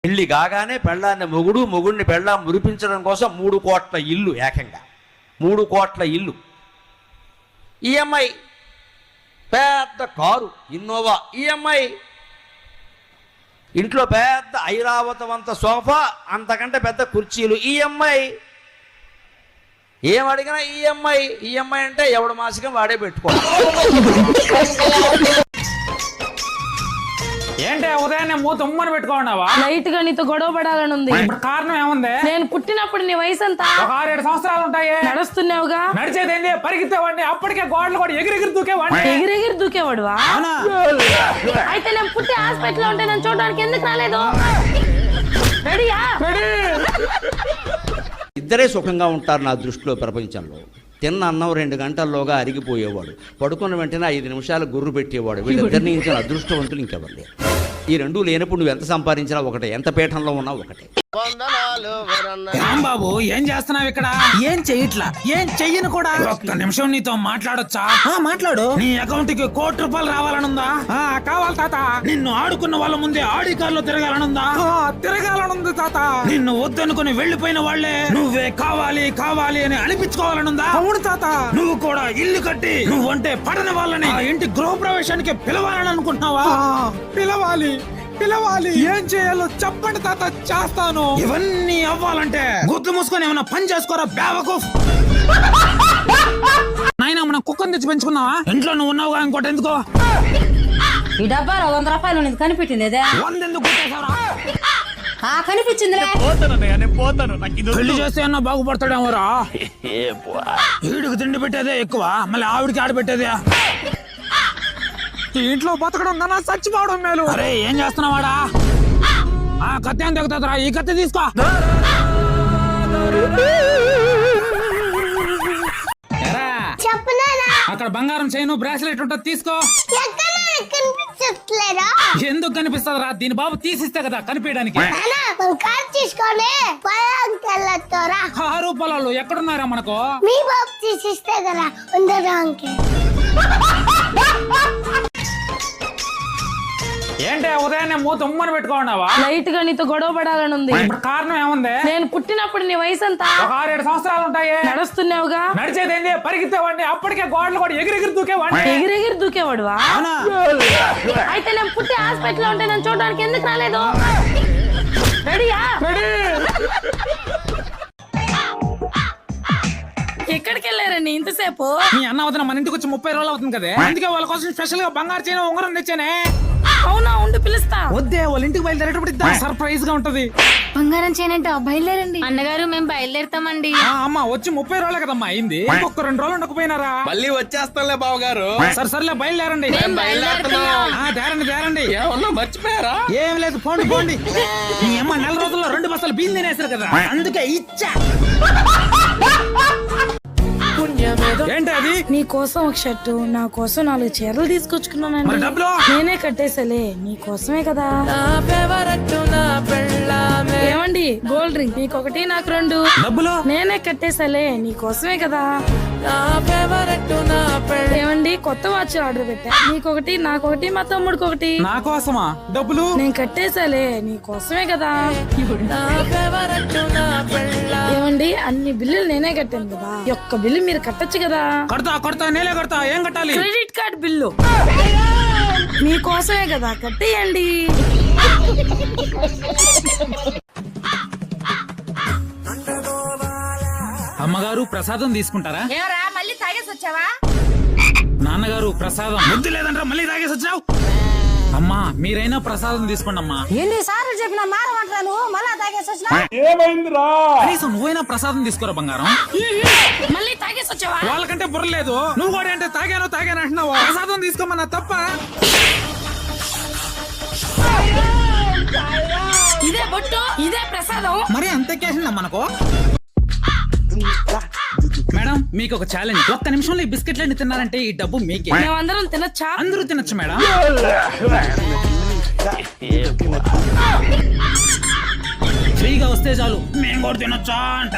పెళ్లి కాగానే పెళ్ళాన్ని మొగుడు, మొగుడిని పెళ్ళాం మురిపించడం కోసం 3 కోట్ల ఇల్లు, ఏకంగా 3 కోట్ల ఇల్లు. ఈఎంఐ పెద్ద కారు ఇన్నోవా ఈఎంఐ, ఇంట్లో పెద్ద ఐరావతవంత సోఫా, అంతకంటే పెద్ద కుర్చీలు ఈఎంఐ, ఏం అడిగినా ఈఎంఐ. ఈఎంఐ అంటే ఎవడు మాసికం వాడే పెట్టుకోవాలి. ఏంటి ఉదయాన్నే మూత ఉమ్మని పెట్టుకున్నావా? లైట్ గా నీతో గొడవ పడాలని ఉంది. ఇప్పుడు కారణం ఏముంది? నేను పుట్టినప్పుడు నీ వయసు ఎంత? ఒక 6-7 సంవత్సరాలు ఉంటాయి. నడుస్తున్నావుగా. నడిచేదేంది? పరిగెత్తేవాడిని. అప్పటికే గోడలు కూడా ఎగిరెగిరి దూకేవాడిని. ఎగిరెగిరి దూకేవాడువా? అయితే నేను పుట్టి హాస్పిటల్ ఉంటే నన్ను చూడడానికి ఎందుకు రాలేదు? రెడీయా? ఇద్దరే సుఖంగా ఉంటారు నా దృష్టిలో ప్రపంచంలో. తిన్న అన్నం 2 గంటల్లోగా అరిగిపోయేవాడు, పడుకున్న వెంటనే 5 నిమిషాలు గుర్రు పెట్టేవాడు. వీళ్ళిద్దరిని ఇచ్చిన అదృష్టవంతులు ఇంకెవరు లేరు. ఈ రెండూ లేనప్పుడు నువ్వు ఎంత సంపాదించినా ఒకటే, ఎంత పీఠంలో ఉన్నా ఒకటే. రాంబాబు ఏం చేస్తున్నావు ఇక్కడ? ఏం చెయ్యట్లా, ఏం చెయ్యను కూడా. ఒక్క నిమిషం నీతో మాట్లాడొచ్చా? మాట్లాడు. నీ అకౌంట్ కి 1 కోటి రూపాయలు రావాలనుందా? కావాలి తాత. నిన్ను ఆడుకున్న వాళ్ళ ముందే ఆడి కార్లో తిరగాలనుందా? తిరగాలనుంది తాత. నిన్ను వద్దనుకుని వెళ్లిపోయిన వాళ్లే నువ్వే కావాలి కావాలి అని అనిపించుకోవాలనుందా? అవును తాత. నువ్వు కూడా ఇల్లు కట్టి నువ్వంటే పడని వాళ్ళని ఆ ఇంటి గృహప్రవేశానికి పిలవాలని అనుకుంటున్నావా? పిలవాలి పిలవాలి. ఏం చేయాలో చెప్పండి తాత, చేస్తాను. ఇవన్నీ అవ్వాలంటే గుర్తు మూసుకొని ఏమన్నా పని చేసుకోరా బేవకూఫ్. నాయనా మనం కుక్కని తెచ్చి పెంచుకున్నావా? ఇంట్లో నువ్వు ఉన్నావుగా, ఇంకోటి ఎందుకో? ఈ డబ్బాలో 100 రూపాయలు నీకు కనిపించింది. అదే 100 ఎందుకు కొట్టేశావురా? కనిపించిందిలే. పెళ్లి చేస్తే అన్న బాగుపడతాడేమోరా. వీడికి తిండి పెట్టేదే ఎక్కువ, మళ్ళీ ఆవిడికి ఆడ పెట్టేదే. ఇంట్లో బతకడం కన్నా చచ్చిపోవడం మేలు. అరే ఏం చేస్తున్నావాడా? ఆ కత్తి ఏం తెగుతుందిరా? ఈ కత్తి తీసుకో. అక్కడ బంగారం చైను బ్రాస్లెట్ ఉంటుంది, తీసుకో. ఎందుకు కనిపిస్తుందిరా? దీని బాబు తీసిస్తే కదా కనిపించడానికి. కారు పొలాలు ఎక్కడున్నారా మనకు? మీ బాబు తీసిస్తే కదా ఉండడానికి. ఏంటి ఉదయాన్నే మూత ఉమ్మని పెట్టుకున్నావా? లైట్ గా నీతో గొడవ పడాలని ఉంది. ఇప్పుడు కారణం ఏముంది? నేను పుట్టినప్పుడు నీ వయసు ఎంత? ఒక 6-7 సంవత్సరాలు ఉంటాయి. నడుస్తున్నావుగా. నడిచేదేంది? పరిగెత్తేవాడిని. అప్పటికే గోడలు కూడా ఎగిరెగిరి దూకేవాడిని. ఎగిరెగిరి దూకేవాడువా? అయితే నేను పుట్టి హాస్పిటల్ ఉంటే నన్ను చూడడానికి ఎందుకు రాలేదు? రెడీయా? ఎక్కడికి వెళ్ళారండి ఇంతసేపు? మీ అన్న వదిన మన ఇంటికి వచ్చి 30 రోజులు అవుతుంది కదా, అందుకే వాళ్ళ కోసం స్పెషల్ గా బంగారు చైన్ ఉంగరం తెచ్చానే. అవునా, ఉండి పిలుస్తా. వద్దే, వాళ్ళ ఇంటికి బయలుదేరేటప్పుడు సర్ప్రైజ్ గా ఉంటది. బంగారం చేయనంటే బయలుదేరండి అన్నగారు. మేము బయలుదేరుతామండి. అమ్మా వచ్చి 30 రోజులే కదమ్మా అయింది, ఇంకొక 2 రోజులు ఉండకపోయినారా? మళ్ళీ వచ్చేస్తానులే బావగారు. సర్లే బయలుదేరండి. దేరండి. ఏమన్నా మర్చిపోయారా? ఏం లేదు, పోండి పోండి. మీ అమ్మ 4 రోజుల్లో 2 బస్తాలు బియ్యం తినేసారు కదా, అందుకే ఇచ్చా. ఏంటి అది? నీ కోసం ఒక షర్టు, నా కోసం 4 చీరలు తీసుకొచ్చుకున్నానండి. డబ్బులు నేనే కట్టేసలే, నీ కోసమే కదా. ఏమండి, గోల్డ్ డ్రింక్ నీకొకటి నాకు 2. డబ్బులు నేనే కట్టేసలే, నీ కోసమే కదా. ఏమండి, కొత్త వాచ్ ఆర్డర్ పెట్టా, నీకొకటి నాకొకటి మా తమ్ముడికొకటి. నా కోసమా? డబ్బులు నేను కట్టేసాలే, నీ కోసమే కదా. ఏమండి, అన్ని బిల్లులు నేనే కట్టాను కదా, ఒక్క బిల్లు మీరు కట్టొచ్చు కదా. కడతా నేలే కడతా. ఏం కట్టాలి? Credit card bill. మీకోసమే కదా, కట్టేయండి. అమ్మగారు ప్రసాదం తీసుకుంటారా? ఏమరా మళ్ళీ తాగేసి వచ్చావా? నాన్నగారు ప్రసాదం. ముద్దు లేదంటారా? మళ్ళీ తాగేసి వచ్చావు. అమ్మా మీరైనా ప్రసాదం తీసుకోండి అమ్మా. ఎన్ని సార్లు చెప్పినా మారమంటారా నువ్వు? మళ్ళా తాగేసి వచ్చినా? కనీసం నువ్వైనా ప్రసాదం తీసుకోరా బంగారం. మళ్ళీ తాగేసి వచ్చావా? వాళ్ళకంటే బుర్రలేదు, నువ్వు కూడా అంటే తాగాను అంటున్నావు. ప్రసాదం తీసుకోమన్నా తప్ప? ఇదే బొట్టు, ఇదే ప్రసాదం. మరి అంత కేసిందా మనకు? మేడం మీకు ఒక ఛాలెంజ్. 1 నిమిషంలో ఈ బిస్కెట్లన్నీ తిన్నారంటే ఈ డబ్బు మీకే. మేమందరం తినొచ్చా? అందరూ తినొచ్చు మేడం. ఫ్రీగా వస్తే చాలు, మేము కూడా తినొచ్చా అంట.